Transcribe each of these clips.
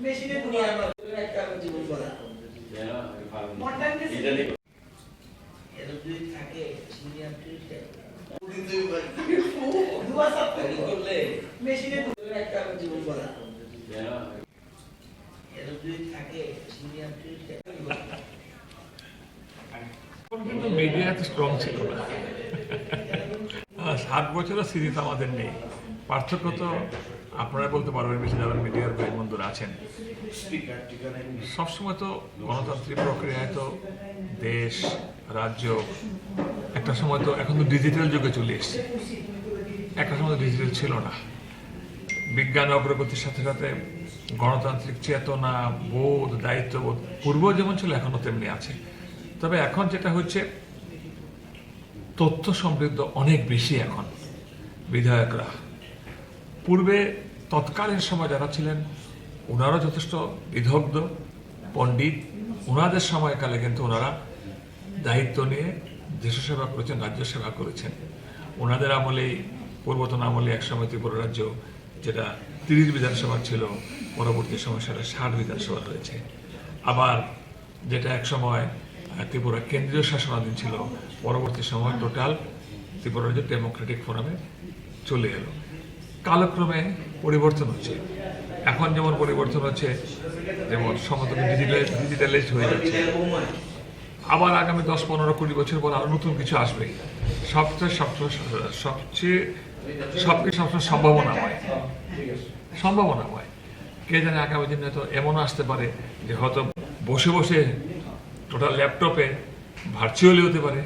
মেশিনে দুনিয়ার মধ্যে একটা জীবন বলা মডার্ন এটা এর দুই থাকে সিনিয়র ট্রিটে দুয়া সব করলে মেশিনে একটা জীবন বলা এর দুই থাকে সিনিয়র ট্রিটে কিন্তু মিডিয়া এত স্ট্রং ছিল না। 7 বছরের সিরিজ আমাদের নেই। পার্থক্য তো আপনারা বলতে পারবেন, বেশি যারা মিডিয়ার ভাই বন্ধুরা আছেন। সবসময় তো গণতান্ত্রিক প্রক্রিয়ায় তো দেশ রাজ্য একটা সময় তো এখন তো ডিজিটাল যুগে চলে এসছে, একটা সময় তো ডিজিটাল ছিল না। বিজ্ঞান অগ্রগতির সাথে সাথে গণতান্ত্রিক চেতনা, বোধ, দায়িত্ববোধ পূর্ব যেমন ছিল এখনো তেমনি আছে। তবে এখন যেটা হচ্ছে তথ্য সমৃদ্ধ অনেক বেশি এখন বিধায়করা। পূর্বে তৎকালীন সময় যারা ছিলেন ওনারা যথেষ্ট বিদগ্ধ পণ্ডিত, ওনাদের সময়কালে কিন্তু ওনারা দায়িত্ব নিয়ে দেশ সেবা করেছেন, রাজ্য সেবা করেছেন। ওনাদের আমলেই পূর্বতন আমলে একসময় ত্রিপুরা রাজ্য যেটা 30 বিধানসভা ছিল, পরবর্তী সময় সেটা 60 বিধানসভা রয়েছে। আবার যেটা একসময় ত্রিপুরা কেন্দ্রীয় শাসনাধীন ছিল, পরবর্তী সময় টোটাল ত্রিপুরা রাজ্য ডেমোক্রেটিক ফোরামে চলে এলো। কালক্রমে পরিবর্তন হচ্ছে। এখন যেমন পরিবর্তন হচ্ছে, যেমন সমস্ত ডিজিটালাইজড হয়ে যাচ্ছে। আবার আগামী 10-15-20 বছর পর আরো নতুন কিছু আসবে। সবচেয়ে সবসময় সম্ভাবনা হয়। কে জানে আগামী দিনে তো এমনও আসতে পারে যে হয়তো বসে বসে টোটাল ল্যাপটপে ভার্চুয়ালি হতে পারে,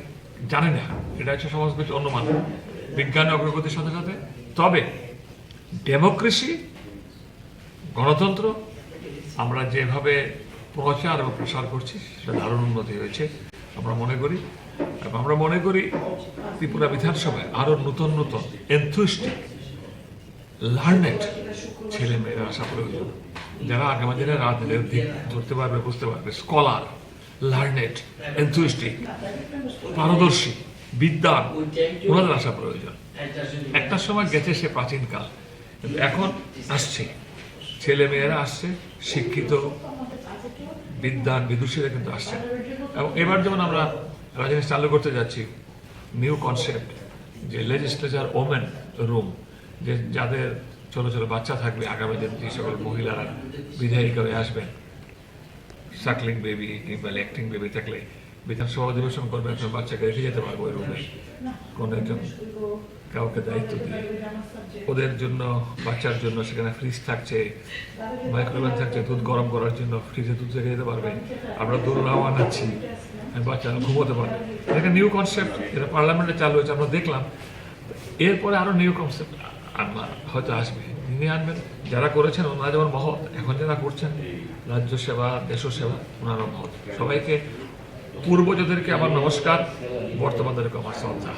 জানি না। এটা হচ্ছে সমাজ কিছু অনুমান, বিজ্ঞান অগ্রগতির সাথে সাথে। তবে ডেমোক্রেসি, গণতন্ত্র আমরা যেভাবে প্রচার ও প্রসার করছি সেটা দারুণ উন্নতি হয়েছে আমরা মনে করি। এবং আমরা মনে করি ত্রিপুরা বিধানসভায় আরো নতুন নতুন এনথুইস্টিক লার্নেড ছেলে মেয়েরা আসা প্রয়োজন, যারা আগামী দিনে রাজনীতির দিক ধরতে পারবে, বুঝতে পারবে। স্কলার, লার্নেড, এনথুইস্টিক, পারদর্শী, বিদ্বান, ওনাদের আসা প্রয়োজন। একটা সময় গেছে সে প্রাচীনকাল, কিন্তু এখন আসছে, ছেলে মেয়েরা আসছে, শিক্ষিত বিদ্বান বিদুষীরা কিন্তু আসছে। এবং এবার যেমন আমরা রাজনীতি চালু করতে যাচ্ছি নিউ কনসেপ্ট, যে লেজিসলেচার ওমেন রুম, যে যাদের ছোট ছোট বাচ্চা থাকবে আগামী দিন, যে সকল মহিলারা বিধায়িকা হয়ে আসবেন, সাকলিং বেবি কিংবা ল্যাক্টিং বেবি থাকলে বিধানসভা অধিবেশন করবেন, বাচ্চাকে রেখে যেতে পারবো ওই রুমে কোনো একজন কাউকে দায়িত্ব দিয়ে। ওদের জন্য, বাচ্চার জন্য সেখানে ফ্রিজ থাকছে, মাইক্রোওয়েভ থাকছে, দুধ গরম করার জন্য ফ্রিজে দুধ রেখে যেতে পারবে। আমরা দৌড়াও আনাচ্ছি, বাচ্চারা ঘুমোতে পারবে। এটা নিউ কনসেপ্ট, যেটা পার্লামেন্টে চালু হয়েছে, আমরা দেখলাম। এরপরে আরো নিউ কনসেপ্ট হয়তো আসবে, তিনি আনবেন। যারা করেছেন ওনারা যেমন মহৎ, এখন যারা করছেন রাজ্য সেবা, দেশ সেবা, ওনারা মহৎ। সবাইকে, পূর্বজদেরকে আমার নমস্কার, বর্তমানদেরকে আমার শ্রদ্ধা।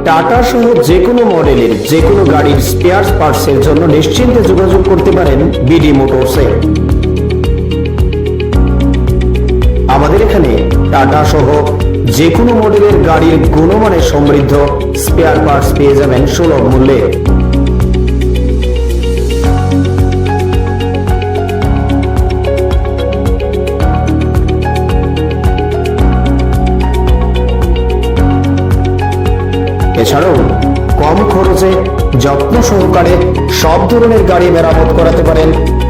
টাটা সহ যে কোনো মডেলের যে কোনো গাড়ির স্পেয়ার পার্টসের জন্য নিশ্চিন্তে যোগাযোগ করতে পারেন বিডি মোটরসে। আমাদের এখানে টাটা সহ যে কোনো মডেলের গাড়ির গুণমানের সমৃদ্ধ স্পেয়ার পার্টস পেয়ে যাবেন সুলভ মূল্যে। এছাড়াও কম খরচে যত্ন সহকারে সব ধরনের গাড়ি মেরামত করাতে পারেন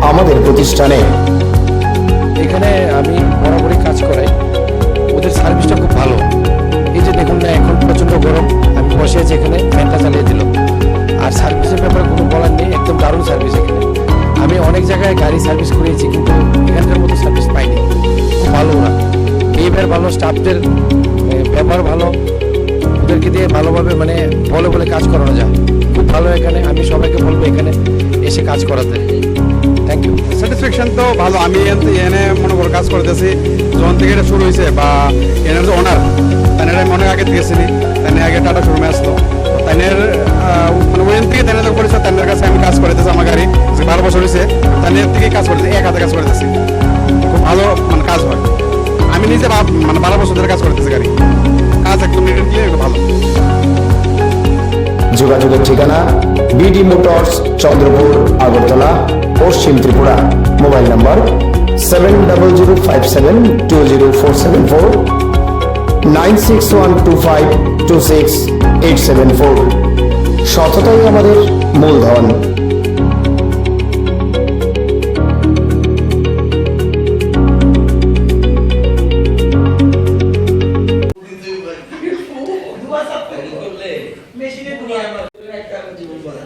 আমাদের প্রতিষ্ঠানে। এখানে আমি বরাবরই কাজ করাই, ওদের সার্ভিসটা খুব ভালো। এই যে দেখুন না, এখন প্রচন্ড গরম, আমি বসে আছি এখানে, ফ্যানটা চালিয়ে দিল। আর সার্ভিসের ব্যাপারে কোনো বলার নেই, একদম দারুণ সার্ভিস এখানে। আমি অনেক জায়গায় গাড়ি সার্ভিস করিয়েছি, কিন্তু এখানকার মতো সার্ভিস পাইনি। খুব ভালো ওরা, বিহেভিয়ার ভালো, স্টাফদের ব্যবহার ভালো, ওদেরকে দিয়ে ভালোভাবে মানে বলে কাজ করানো যায়। খুব ভালো এখানে। আমি সবাইকে বলবো এখানে এসে কাজ করাতে। Thank you. স্যাটিসফ্যাকশন তো ভালো। আমি এনে মনে করো কাজ করতেছি যখন থেকে এটা শুরু হয়েছে, বা এনের যে ওনার তাই অনেক আগে থেকে চিনি, তাই আগে টাটা শোরুমে আসতো, তাইনের মানে ওইখান থেকে তাই করেছে, তাইনের কাছে আমি কাজ করতেছি। আমার গাড়ি 12 বছর হয়েছে, তাইনের থেকে কাজ করতেছি, এক হাতে কাজ করতেছি, খুব ভালো মানে কাজ হয়। আমি নিজে মানে 12 বছর ধরে কাজ করতেছি, গাড়ি কাজ একদম নিটেডলি ভালো। যোগাযোগের ঠিকানা বিডি মোটরস, চন্দ্রপুর, আগরতলা, পশ্চিম ত্রিপুরা। মোবাইল নম্বর 7005720474, 9612526874। সততাই আমাদের মূলধন। মেশিনে দুনিয়া একটা জীবন বলা।